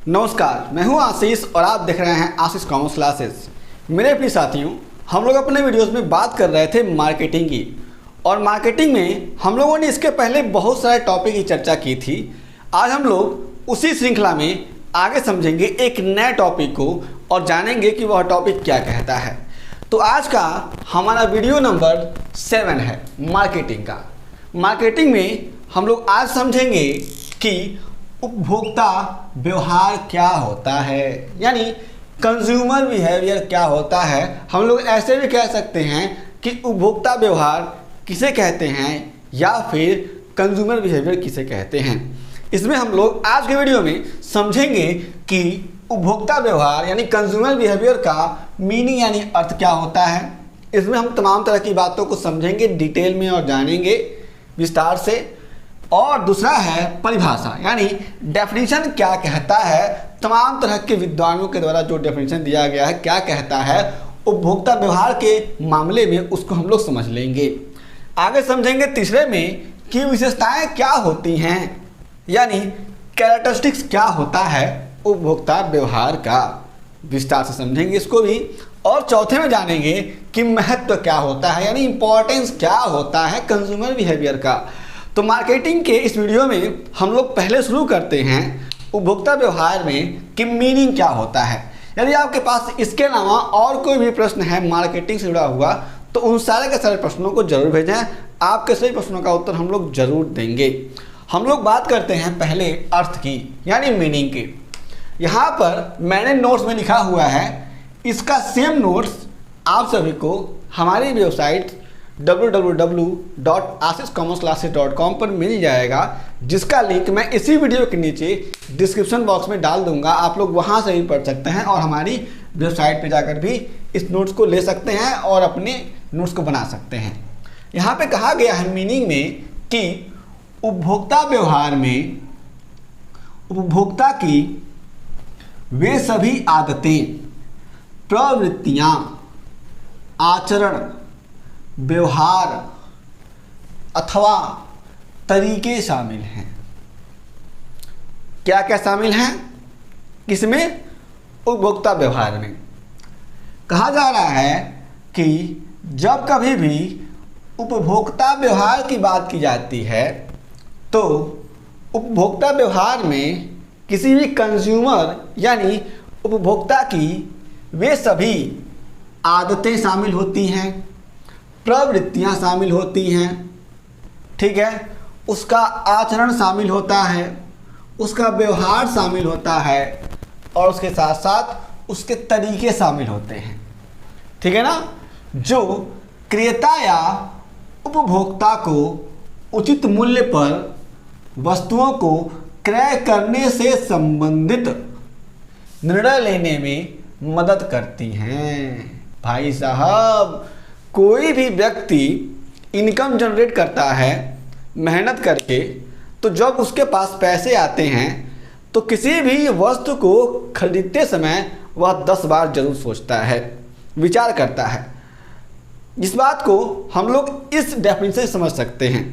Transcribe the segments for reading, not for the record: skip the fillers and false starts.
नमस्कार, मैं हूं आशीष और आप देख रहे हैं आशीष कॉमर्स क्लासेस। मेरे प्रिय साथियों, हम लोग अपने वीडियोस में बात कर रहे थे मार्केटिंग की, और मार्केटिंग में हम लोगों ने इसके पहले बहुत सारे टॉपिक की चर्चा की थी। आज हम लोग उसी श्रृंखला में आगे समझेंगे एक नए टॉपिक को और जानेंगे कि वह टॉपिक क्या कहता है। तो आज का हमारा वीडियो नंबर 7 है मार्केटिंग का। मार्केटिंग में हम लोग आज समझेंगे कि उपभोक्ता व्यवहार क्या होता है, यानी कंज्यूमर बिहेवियर क्या होता है। हम लोग ऐसे भी कह सकते हैं कि उपभोक्ता व्यवहार किसे कहते हैं या फिर कंज्यूमर बिहेवियर किसे कहते हैं। इसमें हम लोग आज के वीडियो में समझेंगे कि उपभोक्ता व्यवहार यानी कंज्यूमर बिहेवियर का मीनिंग यानी अर्थ क्या होता है। इसमें हम तमाम तरह की बातों को समझेंगे डिटेल में और जानेंगे विस्तार से। और दूसरा है परिभाषा, यानी डेफिनेशन क्या कहता है। तमाम तरह के विद्वानों के द्वारा जो डेफिनेशन दिया गया है क्या कहता है उपभोक्ता व्यवहार के मामले में, उसको हम लोग समझ लेंगे। आगे समझेंगे तीसरे में कि विशेषताएं क्या होती हैं, यानी कैरेक्टरिस्टिक्स क्या होता है उपभोक्ता व्यवहार का, विस्तार से समझेंगे इसको भी। और चौथे में जानेंगे कि महत्व क्या होता है, यानी इंपॉर्टेंस क्या होता है कंज्यूमर बिहेवियर का। तो मार्केटिंग के इस वीडियो में हम लोग पहले शुरू करते हैं उपभोक्ता व्यवहार में कि मीनिंग क्या होता है। यदि आपके पास इसके अलावा और कोई भी प्रश्न है मार्केटिंग से जुड़ा हुआ तो उन सारे के सारे प्रश्नों को जरूर भेजें। आपके सभी प्रश्नों का उत्तर हम लोग जरूर देंगे। हम लोग बात करते हैं पहले अर्थ की, यानी मीनिंग की। यहाँ पर मैंने नोट्स में लिखा हुआ है, इसका सेम नोट्स आप सभी को हमारी वेबसाइट www.ashishcommerceclasses.com पर मिल जाएगा, जिसका लिंक मैं इसी वीडियो के नीचे डिस्क्रिप्शन बॉक्स में डाल दूंगा। आप लोग वहां से भी पढ़ सकते हैं और हमारी वेबसाइट पे जाकर भी इस नोट्स को ले सकते हैं और अपने नोट्स को बना सकते हैं। यहाँ पे कहा गया है मीनिंग में कि उपभोक्ता व्यवहार में उपभोक्ता की वे सभी आदतें, प्रवृत्तियाँ, आचरण, व्यवहार अथवा तरीके शामिल हैं। क्या क्या शामिल हैं किसमें? उपभोक्ता व्यवहार में। कहा जा रहा है कि जब कभी भी उपभोक्ता व्यवहार की बात की जाती है तो उपभोक्ता व्यवहार में किसी भी कंज्यूमर यानी उपभोक्ता की वे सभी आदतें शामिल होती हैं, प्रवृत्तियां शामिल होती हैं, ठीक है, उसका आचरण शामिल होता है, उसका व्यवहार शामिल होता है और उसके साथ साथ उसके तरीके शामिल होते हैं, ठीक है ना। जो क्रेता या उपभोक्ता को उचित मूल्य पर वस्तुओं को क्रय करने से संबंधित निर्णय लेने में मदद करती हैं। भाई साहब, कोई भी व्यक्ति इनकम जनरेट करता है मेहनत करके, तो जब उसके पास पैसे आते हैं तो किसी भी वस्तु को खरीदते समय वह 10 बार जरूर सोचता है, विचार करता है। इस बात को हम लोग इस डेफिनेशन से समझ सकते हैं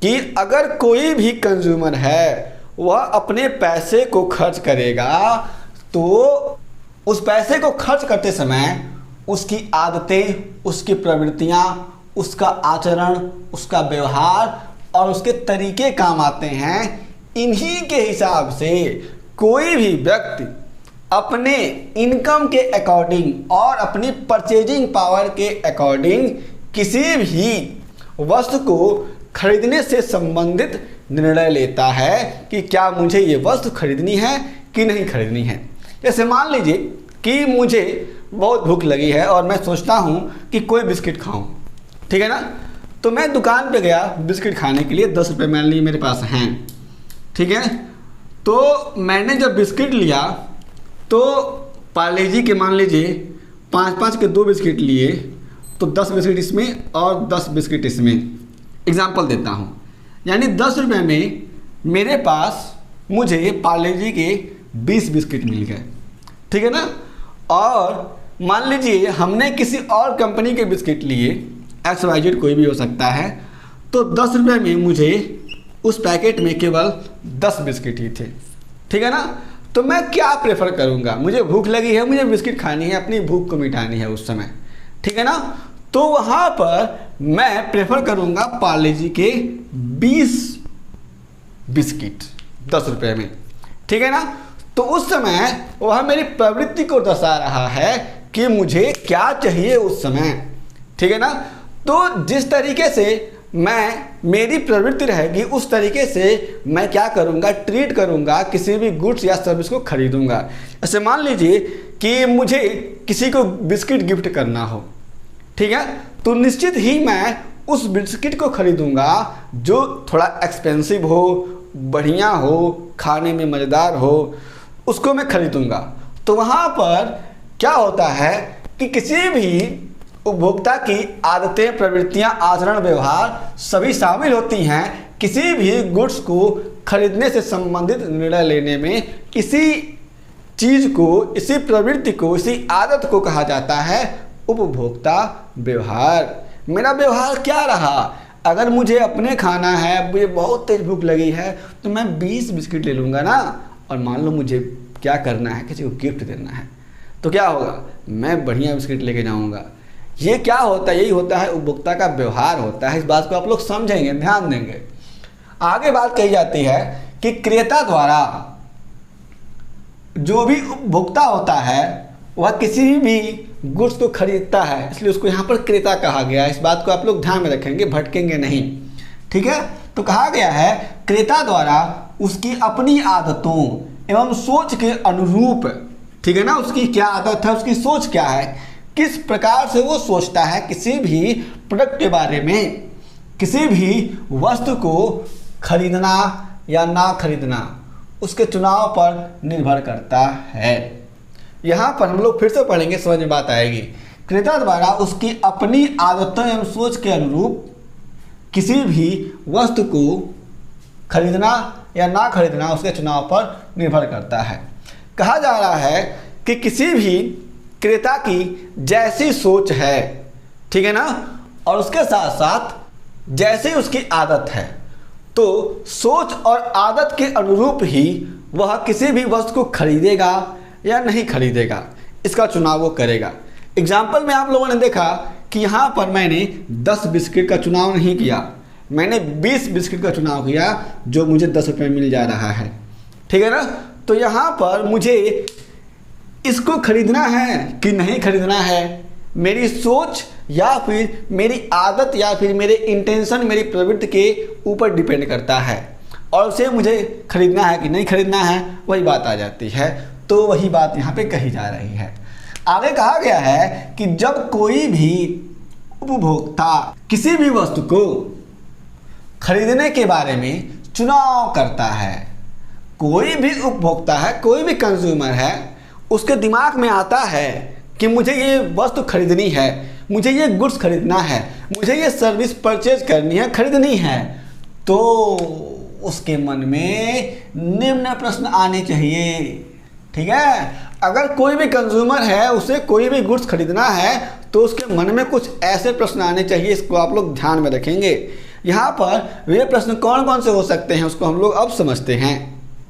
कि अगर कोई भी कंज्यूमर है वह अपने पैसे को खर्च करेगा तो उस पैसे को खर्च करते समय उसकी आदतें, उसकी प्रवृत्तियां, उसका आचरण, उसका व्यवहार और उसके तरीके काम आते हैं। इन्हीं के हिसाब से कोई भी व्यक्ति अपने इनकम के अकॉर्डिंग और अपनी परचेजिंग पावर के अकॉर्डिंग किसी भी वस्तु को खरीदने से संबंधित निर्णय लेता है कि क्या मुझे ये वस्तु खरीदनी है कि नहीं खरीदनी है। जैसे मान लीजिए कि मुझे बहुत भूख लगी है और मैं सोचता हूँ कि कोई बिस्किट खाऊं, ठीक है ना। तो मैं दुकान पे गया बिस्किट खाने के लिए, 10 रुपये मान लीजिए मेरे पास हैं, ठीक है। तो मैंने जब बिस्किट लिया तो पार्ले जी के मान लीजिए 5-5 के 2 बिस्किट लिए, तो 10 बिस्किट इसमें और 10 बिस्किट इसमें, एग्जाम्पल देता हूँ। यानी 10 रुपये में मेरे पास मुझे पार्ले जी के 20 बिस्किट मिल गए, ठीक है ना। और मान लीजिए हमने किसी और कंपनी के बिस्किट लिए, XYZ कोई भी हो सकता है, तो 10 रुपये में मुझे उस पैकेट में केवल 10 बिस्किट ही थे, ठीक है ना। तो मैं क्या प्रेफर करूँगा, मुझे भूख लगी है, मुझे बिस्किट खानी है, अपनी भूख को मिटानी है उस समय, ठीक है ना। तो वहाँ पर मैं प्रेफर करूँगा पार्ले जी के 20 बिस्किट 10 रुपये में, ठीक है ना। तो उस समय वह मेरी प्रवृत्ति को दर्शा रहा है कि मुझे क्या चाहिए उस समय, ठीक है ना। तो जिस तरीके से मेरी प्रवृत्ति रहेगी उस तरीके से मैं क्या करूँगा, ट्रीट करूँगा, किसी भी गुड्स या सर्विस को खरीदूँगा। ऐसे मान लीजिए कि मुझे किसी को बिस्किट गिफ्ट करना हो, ठीक है, तो निश्चित ही मैं उस बिस्किट को खरीदूँगा जो थोड़ा एक्सपेंसिव हो, बढ़िया हो, खाने में मज़ेदार हो, उसको मैं खरीदूँगा। तो वहाँ पर क्या होता है कि किसी भी उपभोक्ता की आदतें, प्रवृत्तियां, आचरण, व्यवहार सभी शामिल होती हैं किसी भी गुड्स को खरीदने से संबंधित निर्णय लेने में। इसी चीज़ को, इसी प्रवृत्ति को, इसी आदत को कहा जाता है उपभोक्ता व्यवहार। मेरा व्यवहार क्या रहा, अगर मुझे अपने खाना है, मुझे बहुत तेज भूख लगी है, तो मैं 20 बिस्किट ले लूँगा ना, और मान लो मुझे क्या करना है, किसी को गिफ्ट देना है, तो क्या होगा, मैं बढ़िया बिस्किट लेके जाऊँगा। ये क्या होता है, यही होता है उपभोक्ता का व्यवहार होता है। इस बात को आप लोग समझेंगे, ध्यान देंगे। आगे बात कही जाती है कि क्रेता द्वारा जो भी उपभोक्ता होता है वह किसी भी गुड्स को खरीदता है, इसलिए उसको यहाँ पर क्रेता कहा गया है। इस बात को आप लोग ध्यान में रखेंगे, भटकेंगे नहीं, ठीक है। तो कहा गया है क्रेता द्वारा उसकी अपनी आदतों एवं सोच के अनुरूप, ठीक है ना, उसकी क्या आदत है, उसकी सोच क्या है, किस प्रकार से वो सोचता है किसी भी प्रोडक्ट के बारे में, किसी भी वस्तु को खरीदना या ना खरीदना उसके चुनाव पर निर्भर करता है। यहाँ पर हम लोग फिर से पढ़ेंगे, समझ में बात आएगी। क्रेता द्वारा उसकी अपनी आदतों एवं सोच के अनुरूप किसी भी वस्तु को खरीदना या ना खरीदना उसके चुनाव पर निर्भर करता है। कहा जा रहा है कि किसी भी क्रेता की जैसी सोच है, ठीक है ना, और उसके साथ साथ जैसी उसकी आदत है, तो सोच और आदत के अनुरूप ही वह किसी भी वस्तु को खरीदेगा या नहीं खरीदेगा, इसका चुनाव वो करेगा। एग्जाम्पल में आप लोगों ने देखा कि यहाँ पर मैंने 10 बिस्किट का चुनाव नहीं किया, मैंने 20 बिस्किट का चुनाव किया जो मुझे 10 रुपये मिल जा रहा है, ठीक है ना। तो यहाँ पर मुझे इसको खरीदना है कि नहीं खरीदना है, मेरी सोच या फिर मेरी आदत या फिर मेरे इंटेंशन, मेरी प्रवृत्ति के ऊपर डिपेंड करता है, और उसे मुझे खरीदना है कि नहीं खरीदना है, वही बात आ जाती है। तो वही बात यहाँ पे कही जा रही है। आगे कहा गया है कि जब कोई भी उपभोक्ता किसी भी वस्तु को खरीदने के बारे में चुनाव करता है, कोई भी उपभोक्ता है, कोई भी कंज्यूमर है, उसके दिमाग में आता है कि मुझे ये वस्तु खरीदनी है, मुझे ये गुड्स खरीदना है, मुझे ये सर्विस परचेज करनी है, खरीदनी है, तो उसके मन में निम्न प्रश्न आने चाहिए, ठीक है। अगर कोई भी कंज्यूमर है, उसे कोई भी गुड्स खरीदना है, तो उसके मन में कुछ ऐसे प्रश्न आने चाहिए, इसको आप लोग ध्यान में रखेंगे। यहाँ पर वे प्रश्न कौन कौन से हो सकते हैं उसको हम लोग अब समझते हैं।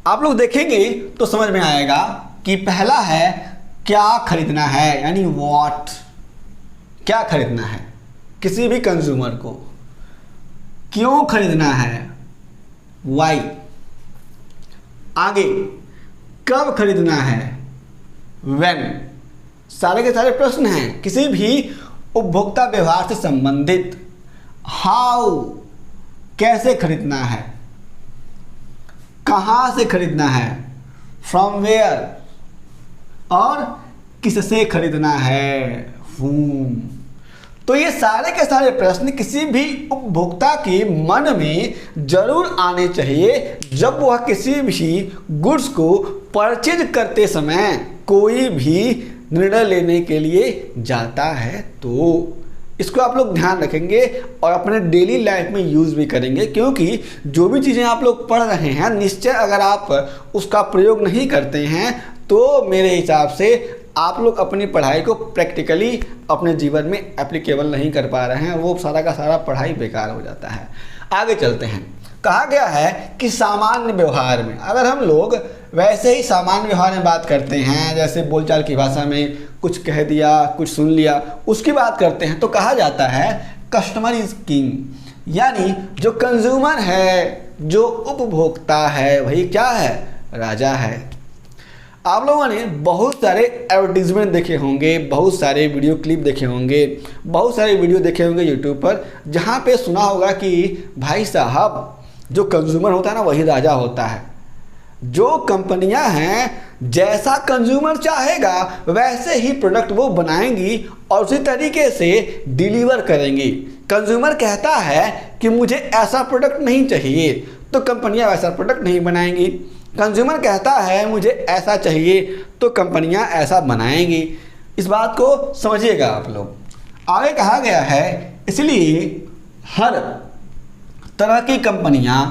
आप लोग देखेंगे तो समझ में आएगा कि पहला है क्या खरीदना है, यानी व्हाट, क्या खरीदना है किसी भी कंज्यूमर को, क्यों खरीदना है, वाई, आगे कब खरीदना है, व्हेन, सारे के सारे प्रश्न हैं किसी भी उपभोक्ता व्यवहार से संबंधित। हाउ, कैसे खरीदना है, कहाँ से खरीदना है, फ्रॉम वेयर, और किससे खरीदना है, whom। तो ये सारे के सारे प्रश्न किसी भी उपभोक्ता के मन में जरूर आने चाहिए जब वह किसी भी गुड्स को परचेज करते समय कोई भी निर्णय लेने के लिए जाता है। तो इसको आप लोग ध्यान रखेंगे और अपने डेली लाइफ में यूज़ भी करेंगे, क्योंकि जो भी चीज़ें आप लोग पढ़ रहे हैं निश्चय अगर आप उसका प्रयोग नहीं करते हैं तो मेरे हिसाब से आप लोग अपनी पढ़ाई को प्रैक्टिकली अपने जीवन में एप्लीकेबल नहीं कर पा रहे हैं, वो सारा का सारा पढ़ाई बेकार हो जाता है। आगे चलते हैं। कहा गया है कि सामान्य व्यवहार में, अगर हम लोग वैसे ही सामान्य व्यवहार में बात करते हैं, जैसे बोलचाल की भाषा में कुछ कह दिया, कुछ सुन लिया, उसकी बात करते हैं, तो कहा जाता है कस्टमर इज किंग। यानी जो कंज्यूमर है, जो उपभोक्ता है, वही क्या है, राजा है। आप लोगों ने बहुत सारे एडवर्टीजमेंट देखे होंगे, बहुत सारे वीडियो क्लिप देखे होंगे, बहुत सारे वीडियो देखे होंगे यूट्यूब पर, जहाँ पे सुना होगा कि भाई साहब जो कंज्यूमर होता है ना वही राजा होता है। जो कंपनियां हैं जैसा कंज्यूमर चाहेगा वैसे ही प्रोडक्ट वो बनाएंगी और उसी तरीके से डिलीवर करेंगी। कंज्यूमर कहता है कि मुझे ऐसा प्रोडक्ट नहीं चाहिए, तो कंपनियां वैसा प्रोडक्ट नहीं बनाएंगी। कंज्यूमर कहता है मुझे ऐसा चाहिए, तो कंपनियां ऐसा बनाएंगी। इस बात को समझिएगा आप लोग। आगे कहा गया है, इसलिए हर तरह की कंपनियां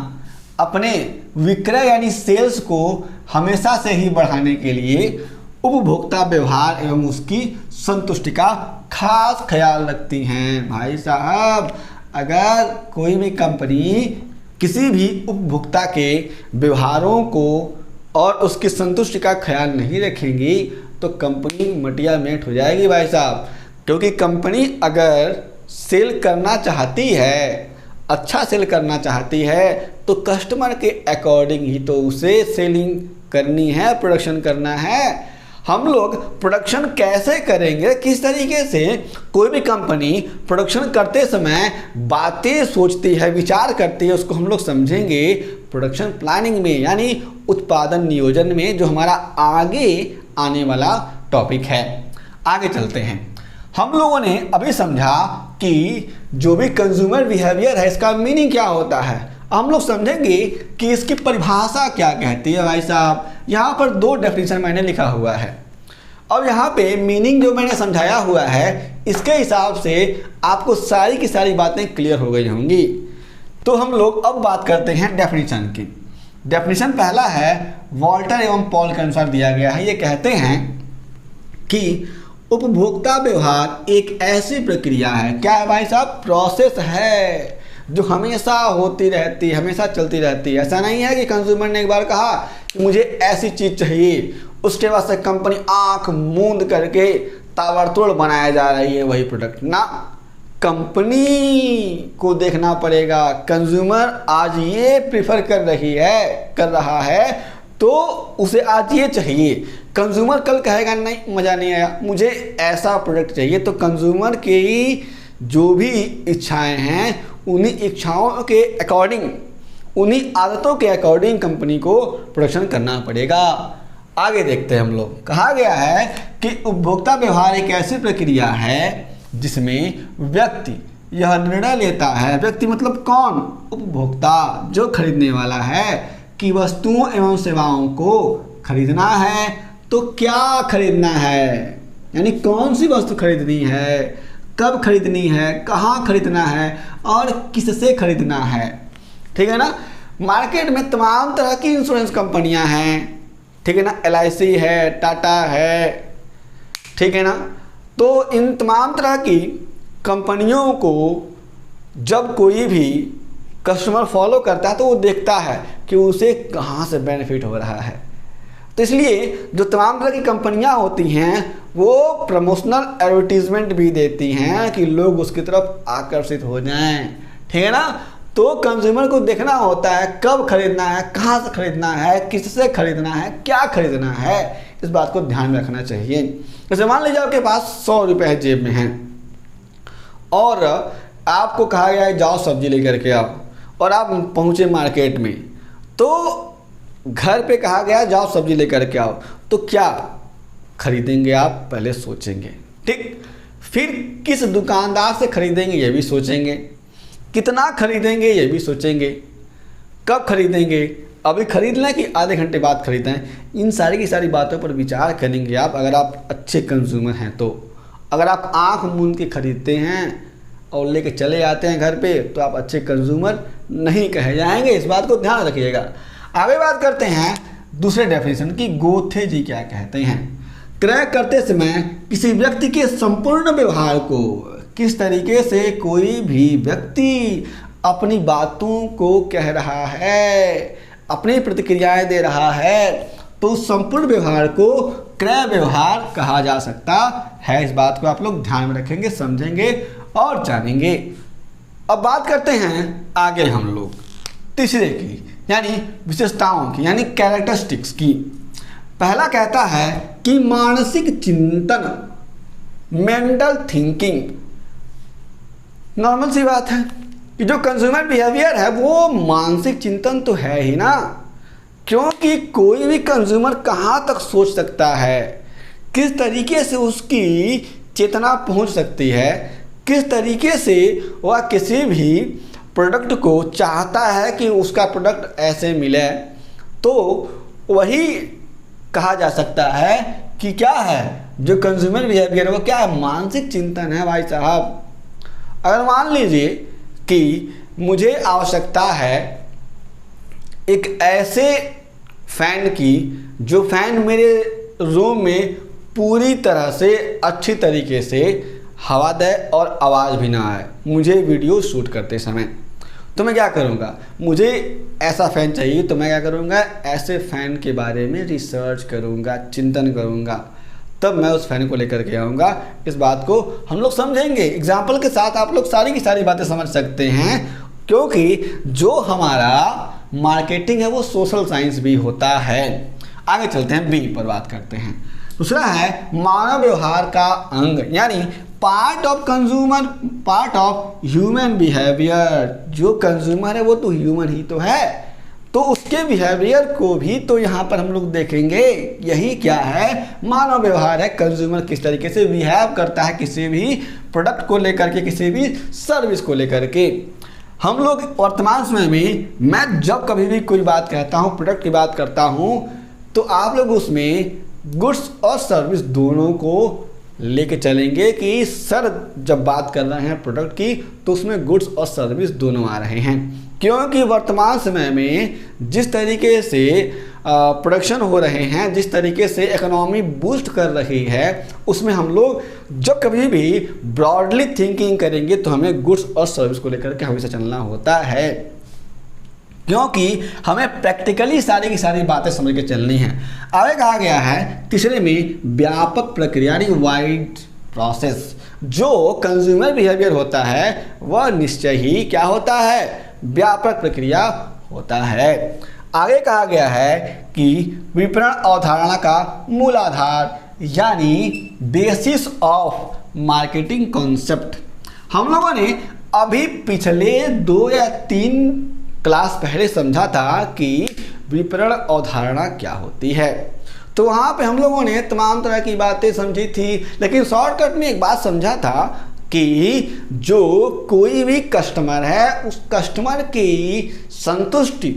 अपने विक्रय यानी सेल्स को हमेशा से ही बढ़ाने के लिए उपभोक्ता व्यवहार एवं उसकी संतुष्टि का खास ख्याल रखती हैं। भाई साहब, अगर कोई भी कंपनी किसी भी उपभोक्ता के व्यवहारों को और उसकी संतुष्टि का ख्याल नहीं रखेंगी तो कंपनी मटिया मेट हो जाएगी भाई साहब। क्योंकि कंपनी अगर सेल करना चाहती है, अच्छा सेल करना चाहती है, तो कस्टमर के अकॉर्डिंग ही तो उसे सेलिंग करनी है, प्रोडक्शन करना है। हम लोग प्रोडक्शन कैसे करेंगे, किस तरीके से कोई भी कंपनी प्रोडक्शन करते समय बातें सोचती है, विचार करती है, उसको हम लोग समझेंगे प्रोडक्शन प्लानिंग में, यानी उत्पादन नियोजन में, जो हमारा आगे आने वाला टॉपिक है। आगे चलते हैं। हम लोगों ने अभी समझा कि जो भी कंज्यूमर बिहेवियर है इसका मीनिंग क्या होता है। हम लोग समझेंगे कि इसकी परिभाषा क्या कहती है। भाई साहब, यहाँ पर 2 डेफिनेशन मैंने लिखा हुआ है। अब यहाँ पे मीनिंग जो मैंने समझाया हुआ है, इसके हिसाब से आपको सारी की सारी बातें क्लियर हो गई होंगी। तो हम लोग अब बात करते हैं डेफिनेशन की। डेफिनेशन पहला है, वॉल्टर एवं पॉल के अनुसार दिया गया है। ये कहते हैं कि उपभोक्ता व्यवहार एक ऐसी प्रक्रिया है, क्या है भाई साहब, प्रोसेस है, जो हमेशा होती रहती है, हमेशा चलती रहती है। ऐसा नहीं है कि कंज्यूमर ने एक बार कहा कि मुझे ऐसी चीज़ चाहिए, उसके बाद से कंपनी आंख मूंद करके ताबड़तोड़ बनाया जा रही है वही प्रोडक्ट ना। कंपनी को देखना पड़ेगा, कंज्यूमर आज ये प्रीफर कर रहा है, तो उसे आज ये चाहिए। कंज्यूमर कल कहेगा नहीं मज़ा नहीं आया, मुझे ऐसा प्रोडक्ट चाहिए। तो कंज्यूमर की जो भी इच्छाएं हैं, उन्हीं इच्छाओं के अकॉर्डिंग, उन्हीं आदतों के अकॉर्डिंग कंपनी को प्रोडक्शन करना पड़ेगा। आगे देखते हैं हम लोग। कहा गया है कि उपभोक्ता व्यवहार एक ऐसी प्रक्रिया है जिसमें व्यक्ति यह निर्णय लेता है, व्यक्ति मतलब कौन, उपभोक्ता, जो खरीदने वाला है, कि वस्तुओं एवं सेवाओं को खरीदना है तो क्या खरीदना है, यानी कौन सी वस्तु खरीदनी है, कब खरीदनी है, कहाँ खरीदना है और किससे खरीदना है। ठीक है ना। मार्केट में तमाम तरह की इंश्योरेंस कंपनियां हैं, ठीक है ना, LIC है, टाटा है, ठीक है ना। तो इन तमाम तरह की कंपनियों को जब कोई भी कस्टमर फॉलो करता है तो वो देखता है कि उसे कहाँ से बेनिफिट हो रहा है। तो इसलिए जो तमाम तरह की कंपनियां होती हैं वो प्रमोशनल एडवर्टीजमेंट भी देती हैं कि लोग उसकी तरफ आकर्षित हो जाएं। ठीक है ना। तो कंज्यूमर को देखना होता है कब खरीदना है, कहाँ से खरीदना है, किससे खरीदना है, क्या खरीदना है, इस बात को ध्यान में रखना चाहिए। जैसे मान लीजिए आपके पास 100 रुपये जेब में हैं और आपको कहा गया है जाओ सब्जी लेकर के आओ, और आप पहुँचे मार्केट में, तो घर पे कहा गया जाओ सब्जी लेकर के आओ, तो क्या खरीदेंगे आप पहले सोचेंगे। ठीक। फिर किस दुकानदार से खरीदेंगे ये भी सोचेंगे, कितना खरीदेंगे ये भी सोचेंगे, कब खरीदेंगे, अभी खरीद लें कि आधे घंटे बाद खरीदें, इन सारी की सारी बातों पर विचार करेंगे आप अगर आप अच्छे कंज्यूमर हैं। तो अगर आप आंख मूंद के खरीदते हैं और लेके चले आते हैं घर पे तो आप अच्छे कंज्यूमर नहीं कहे जाएंगे, इस बात को ध्यान रखिएगा। आगे बात करते हैं दूसरे डेफिनेशन की। गोथे जी क्या कहते हैं, क्रय करते समय किसी व्यक्ति के संपूर्ण व्यवहार को, किस तरीके से कोई भी व्यक्ति अपनी बातों को कह रहा है, अपनी प्रतिक्रियाएं दे रहा है, तो संपूर्ण व्यवहार को क्रय व्यवहार कहा जा सकता है। इस बात को आप लोग ध्यान में रखेंगे, समझेंगे और जानेंगे। अब बात करते हैं आगे हम लोग तीसरे की, यानी विशेषताओं की, यानी कैरेक्टरिस्टिक्स की। पहला कहता है कि मानसिक चिंतन, मेंटल थिंकिंग। नॉर्मल सी बात है कि जो कंज्यूमर बिहेवियर है वो मानसिक चिंतन तो है ही ना, क्योंकि कोई भी कंज्यूमर कहाँ तक सोच सकता है, किस तरीके से उसकी चेतना पहुँच सकती है, किस तरीके से वह किसी भी प्रोडक्ट को चाहता है कि उसका प्रोडक्ट ऐसे मिले, तो वही कहा जा सकता है कि क्या है जो कंज्यूमर बिहेवियर है वो क्या है, मानसिक चिंतन है भाई साहब। अगर मान लीजिए कि मुझे आवश्यकता है एक ऐसे फैन की जो फैन मेरे रूम में पूरी तरह से अच्छी तरीके से हवा दे और आवाज़ भी ना आए, मुझे वीडियो शूट करते समय, तो मैं क्या करूँगा, मुझे ऐसा फ़ैन चाहिए तो मैं क्या करूँगा, ऐसे फ़ैन के बारे में रिसर्च करूँगा, चिंतन करूँगा, तब मैं उस फ़ैन को लेकर के आऊँगा। इस बात को हम लोग समझेंगे, एग्जाम्पल के साथ आप लोग सारी की सारी बातें समझ सकते हैं, क्योंकि जो हमारा मार्केटिंग है वो सोशल साइंस भी होता है। आगे चलते हैं, बी पर बात करते हैं। दूसरा है मानव व्यवहार का अंग, यानी part of consumer, part of human behaviour. जो कंज्यूमर है वो तो ह्यूमन ही तो है, तो उसके बिहेवियर को भी तो यहाँ पर हम लोग देखेंगे। यही क्या है, मानव व्यवहार है। कंज्यूमर किस तरीके से बिहेव करता है किसी भी प्रोडक्ट को लेकर के, किसी भी सर्विस को लेकर के। हम लोग वर्तमान समय में, मैं जब कभी भी कोई बात कहता हूँ, प्रोडक्ट की बात करता हूँ, तो आप लोग उसमें गुड्स और सर्विस दोनों को लेके चलेंगे कि सर जब बात कर रहे हैं प्रोडक्ट की तो उसमें गुड्स और सर्विस दोनों आ रहे हैं, क्योंकि वर्तमान समय में जिस तरीके से प्रोडक्शन हो रहे हैं, जिस तरीके से इकोनॉमी बूस्ट कर रही है, उसमें हम लोग जब कभी भी ब्रॉडली थिंकिंग करेंगे तो हमें गुड्स और सर्विस को लेकर के हमेशा चलना होता है, क्योंकि हमें प्रैक्टिकली सारी की सारी बातें समझ के चलनी है। आगे कहा गया है तीसरे में व्यापक प्रक्रिया, यानी वाइड प्रोसेस। जो कंज्यूमर बिहेवियर होता है वह निश्चय ही क्या होता है, व्यापक प्रक्रिया होता है। आगे कहा गया है कि विपणन अवधारणा का मूल आधार, यानी बेसिस ऑफ मार्केटिंग कॉन्सेप्ट। हम लोगों ने अभी पिछले 2 या 3 क्लास पहले समझा था कि विपणन अवधारणा क्या होती है, तो वहाँ पे हम लोगों ने तमाम तरह की बातें समझी थी, लेकिन शॉर्टकट में एक बात समझा था कि जो कोई भी कस्टमर है उस कस्टमर की संतुष्टि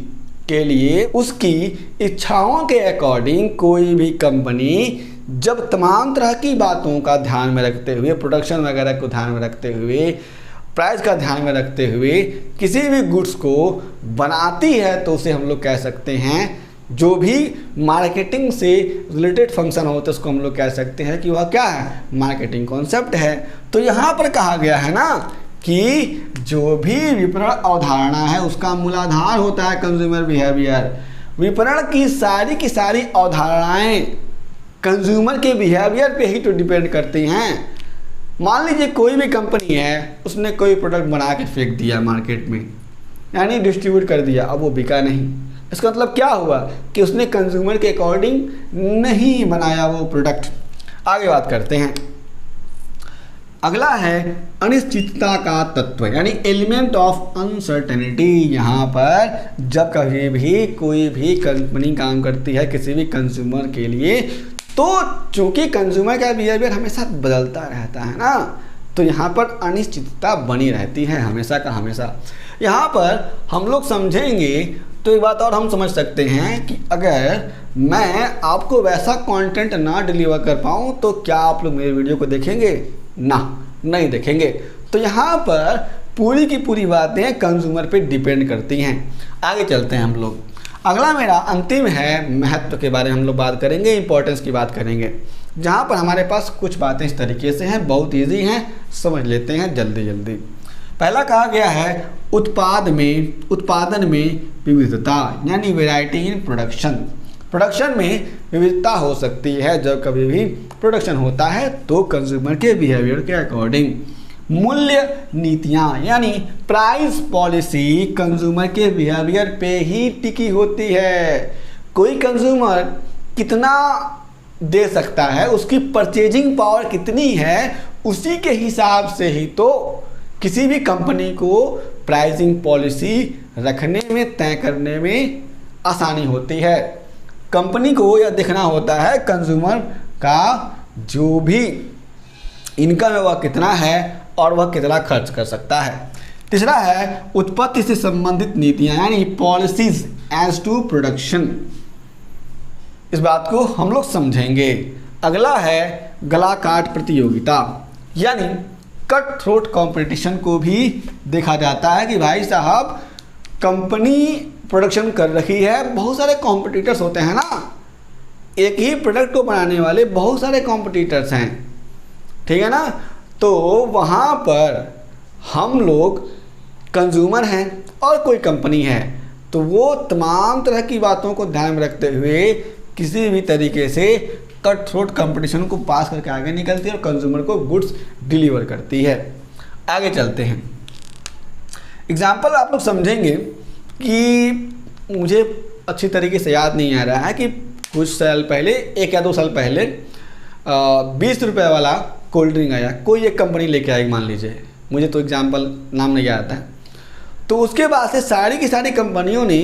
के लिए, उसकी इच्छाओं के अकॉर्डिंग कोई भी कंपनी जब तमाम तरह की बातों का ध्यान में रखते हुए, प्रोडक्शन वगैरह को ध्यान में रखते हुए, प्राइस का ध्यान में रखते हुए किसी भी गुड्स को बनाती है, तो उसे हम लोग कह सकते हैं, जो भी मार्केटिंग से रिलेटेड फंक्शन होता है उसको हम लोग कह सकते हैं कि वह क्या है, मार्केटिंग कॉन्सेप्ट है। तो यहाँ पर कहा गया है ना कि जो भी विपणन अवधारणा है उसका मूलाधार होता है कंज्यूमर बिहेवियर। विपणन की सारी अवधारणाएं कंज्यूमर के बिहेवियर पे ही तो डिपेंड करती हैं। मान लीजिए कोई भी कंपनी है, उसने कोई प्रोडक्ट बना के फेंक दिया मार्केट में, यानी डिस्ट्रीब्यूट कर दिया, अब वो बिका नहीं। इसका मतलब क्या हुआ कि उसने कंज्यूमर के अकॉर्डिंग नहीं बनाया वो प्रोडक्ट। आगे बात करते हैं, अगला है अनिश्चितता का तत्व, यानी एलिमेंट ऑफ अनसर्टेनिटी। यहाँ पर जब कभी भी कोई भी कंपनी काम करती है किसी भी कंज्यूमर के लिए, तो चूंकि कंज्यूमर का बिहेवियर हमेशा बदलता रहता है ना, तो यहाँ पर अनिश्चितता बनी रहती है हमेशा का हमेशा। यहाँ पर हम लोग समझेंगे तो एक बात और हम समझ सकते हैं कि अगर मैं आपको वैसा कंटेंट ना डिलीवर कर पाऊँ तो क्या आप लोग मेरे वीडियो को देखेंगे? ना, नहीं देखेंगे। तो यहाँ पर पूरी की पूरी बातें कंज्यूमर पे डिपेंड करती हैं। आगे चलते हैं हम लोग। अगला मेरा अंतिम है महत्व के बारे में हम लोग बात करेंगे, इंपॉर्टेंस की बात करेंगे, जहाँ पर हमारे पास कुछ बातें इस तरीके से हैं, बहुत ईजी हैं, समझ लेते हैं जल्दी जल्दी। पहला कहा गया है उत्पादन में विविधता, यानी वैरायटी इन प्रोडक्शन। प्रोडक्शन में विविधता हो सकती है। जब कभी भी प्रोडक्शन होता है तो कंज्यूमर के बिहेवियर के अकॉर्डिंग। मूल्य नीतियाँ, यानी प्राइस पॉलिसी कंज्यूमर के बिहेवियर पे ही टिकी होती है। कोई कंज्यूमर कितना दे सकता है, उसकी परचेजिंग पावर कितनी है, उसी के हिसाब से ही तो किसी भी कंपनी को प्राइसिंग पॉलिसी रखने में, तय करने में आसानी होती है। कंपनी को यह देखना होता है कंज्यूमर का जो भी इनकम है वह कितना है और वह कितना खर्च कर सकता है। तीसरा है उत्पत्ति से संबंधित नीतियां, यानी पॉलिसीज एज टू प्रोडक्शन। इस बात को हम लोग समझेंगे। अगला है गला काट प्रतियोगिता, यानी कट थ्रोट कंपटीशन को भी देखा जाता है कि भाई साहब कंपनी प्रोडक्शन कर रही है, बहुत सारे कॉम्पिटिटर्स होते हैं ना, एक ही प्रोडक्ट को बनाने वाले बहुत सारे कॉम्पिटिटर्स हैं, ठीक है ना। तो वहाँ पर हम लोग कंज्यूमर हैं और कोई कंपनी है, तो वो तमाम तरह की बातों को ध्यान में रखते हुए किसी भी तरीके से कट थ्रोट कंपटीशन को पास करके आगे निकलती है और कंज्यूमर को गुड्स डिलीवर करती है। आगे चलते हैं। एग्जाम्पल आप लोग समझेंगे कि मुझे अच्छी तरीके से याद नहीं आ रहा है कि कुछ साल पहले, 1 या 2 साल पहले 20 रुपये वाला कोल्ड ड्रिंक आया, कोई एक कंपनी लेके आई मान लीजिए, मुझे तो एग्जाम्पल नाम नहीं आता है। तो उसके बाद से सारी की सारी कंपनियों ने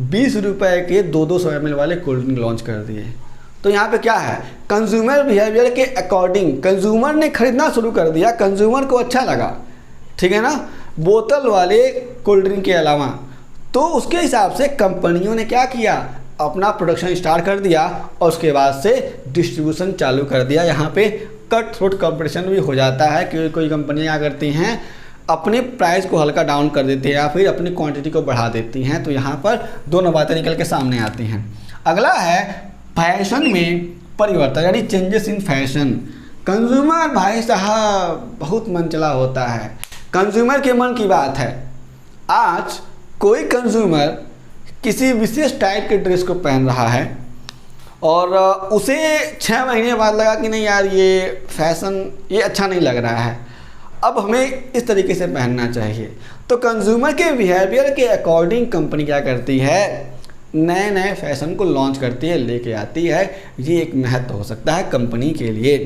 20 रुपये के 200 ml वाले कोल्ड ड्रिंक लॉन्च कर दिए। तो यहाँ पे क्या है, कंज्यूमर बिहेवियर के अकॉर्डिंग कंज्यूमर ने खरीदना शुरू कर दिया, कंज्यूमर को अच्छा लगा, ठीक है ना, बोतल वाले कोल्ड ड्रिंक के अलावा। तो उसके हिसाब से कंपनियों ने क्या किया, अपना प्रोडक्शन स्टार्ट कर दिया और उसके बाद से डिस्ट्रीब्यूशन चालू कर दिया। यहाँ पे कट थ्रोट कंपटीशन भी हो जाता है कि कोई कंपनियाँ क्या करती हैं, अपने प्राइस को हल्का डाउन कर देती हैं या फिर अपनी क्वांटिटी को बढ़ा देती हैं। तो यहाँ पर दोनों बातें निकल के सामने आती हैं। अगला है फैशन में परिवर्तन, यानी चेंजेस इन फैशन। कंज्यूमर भाई साहब बहुत मनचला होता है, कंज्यूमर के मन की बात है। आज कोई कंज्यूमर किसी विशेष टाइप के ड्रेस को पहन रहा है और उसे 6 महीने बाद लगा कि नहीं यार ये फैशन ये अच्छा नहीं लग रहा है, अब हमें इस तरीके से पहनना चाहिए। तो कंज्यूमर के बिहेवियर के अकॉर्डिंग कंपनी क्या करती है, नए नए फैशन को लॉन्च करती है, लेके आती है। ये एक महत्व हो सकता है कंपनी के लिए,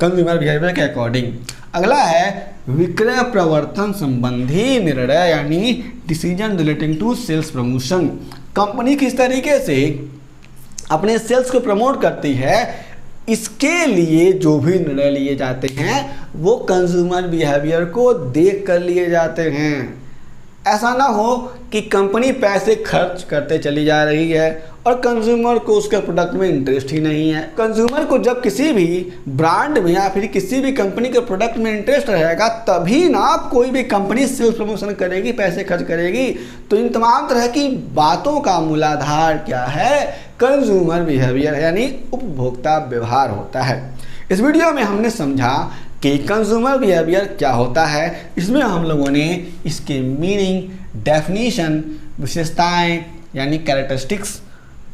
कंज्यूमर बिहेवियर के अकॉर्डिंग। अगला है विक्रय प्रवर्तन संबंधी निर्णय, यानी decision relating to sales promotion. Company किस तरीके से अपने सेल्स को प्रमोट करती है, इसके लिए जो भी निर्णय लिए जाते हैं वो कंज्यूमर बिहेवियर को देख कर लिए जाते हैं। ऐसा ना हो कि कंपनी पैसे खर्च करते चली जा रही है और कंज्यूमर को उसके प्रोडक्ट में इंटरेस्ट ही नहीं है। कंज्यूमर को जब किसी भी ब्रांड में या फिर किसी भी कंपनी के प्रोडक्ट में इंटरेस्ट रहेगा तभी ना कोई भी कंपनी सेल्स प्रमोशन करेगी, पैसे खर्च करेगी। तो इन तमाम तरह की बातों का मूलाधार क्या है, कंज्यूमर बिहेवियर यानी उपभोक्ता व्यवहार होता है। इस वीडियो में हमने समझा कि कंज्यूमर बिहेवियर क्या होता है। इसमें हम लोगों ने इसके मीनिंग, डेफिनेशन, विशेषताएं यानी कैरेक्टरिस्टिक्स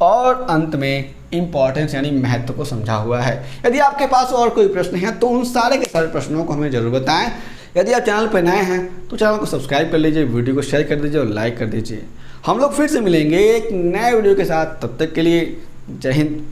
और अंत में इम्पॉर्टेंस यानी महत्व को समझा हुआ है। यदि आपके पास और कोई प्रश्न है तो उन सारे के सारे प्रश्नों को हमें ज़रूर बताएं। यदि आप चैनल पर नए हैं तो चैनल को सब्सक्राइब कर लीजिए, वीडियो को शेयर कर दीजिए और लाइक कर दीजिए। हम लोग फिर से मिलेंगे एक नए वीडियो के साथ, तब तक के लिए जय हिंद।